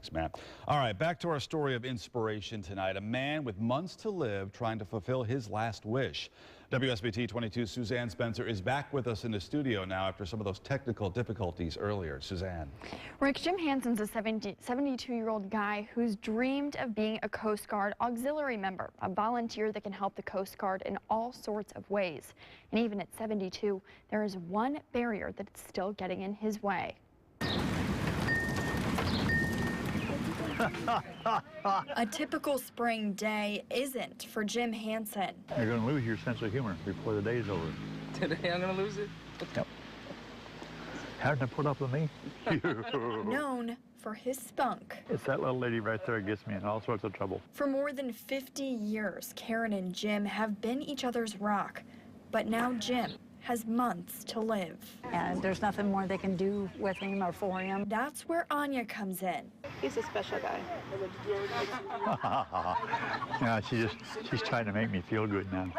Thanks, Matt. All right, back to our story of inspiration tonight. A man with months to live trying to fulfill his last wish. WSBT-22 Suzanne Spencer is back with us in the studio now after some of those technical difficulties earlier. Suzanne. Rick, Jim Hansen's a 72-year-old guy who's dreamed of being a Coast Guard auxiliary member, a volunteer that can help the Coast Guard in all sorts of ways. And even at 72, there is one barrier that's still getting in his way. A typical spring day isn't for Jim Hansen. You're going to lose your sense of humor before the day's over. Today I'm going to lose it? Yep. How'd they put up with me? Known for his spunk. It's that little lady right there that gets me in all sorts of trouble. For more than 50 years, Karen and Jim have been each other's rock. But now Jim has months to live. And there's nothing more they can do with him or for him. That's where Anya comes in. He's a special guy. Yeah, she's trying to make me feel good now.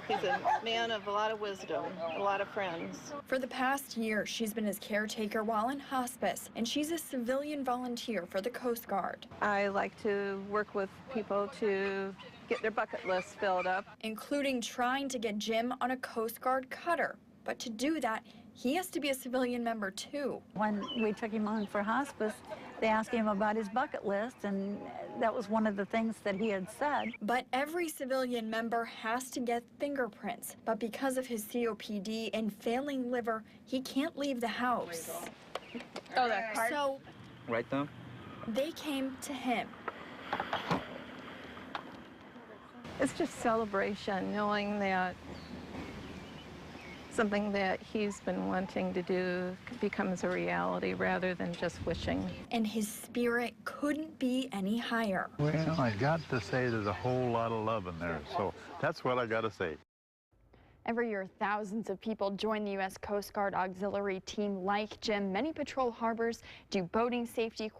He's a man of a lot of wisdom, a lot of friends. For the past year, she's been his caretaker while in hospice, and she's a civilian volunteer for the Coast Guard. I like to work with people to get their bucket lists filled up, including trying to get Jim on a Coast Guard cutter. But to do that, he has to be a civilian member too. When we took him on for hospice, they asked him about his bucket list, and that was one of the things that he had said. But every civilian member has to get fingerprints. But because of his COPD and failing liver, he can't leave the house. Oh, that card? So Right thumb? they came to him. It's just celebration, knowing that something that he's been wanting to do becomes a reality rather than just wishing. And his spirit couldn't be any higher. Well, I got to say there's a whole lot of love in there, so that's what I got to say. Every year, thousands of people join the U.S. Coast Guard auxiliary team like Jim. Many patrol harbors do boating safety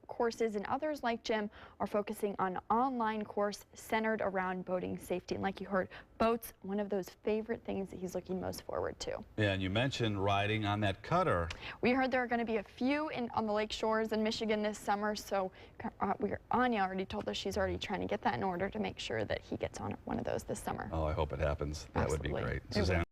courses, and others like Jim are focusing on an online course centered around boating safety. And like you heard, boats, one of those favorite things that he's looking most forward to. Yeah, and you mentioned riding on that cutter. We heard there are going to be a few on the lake shores in Michigan this summer, so Anya already told us she's already trying to get that in order to make sure that he gets on one of those this summer. Oh, I hope it happens. That would be Absolutely. great. Suzanne.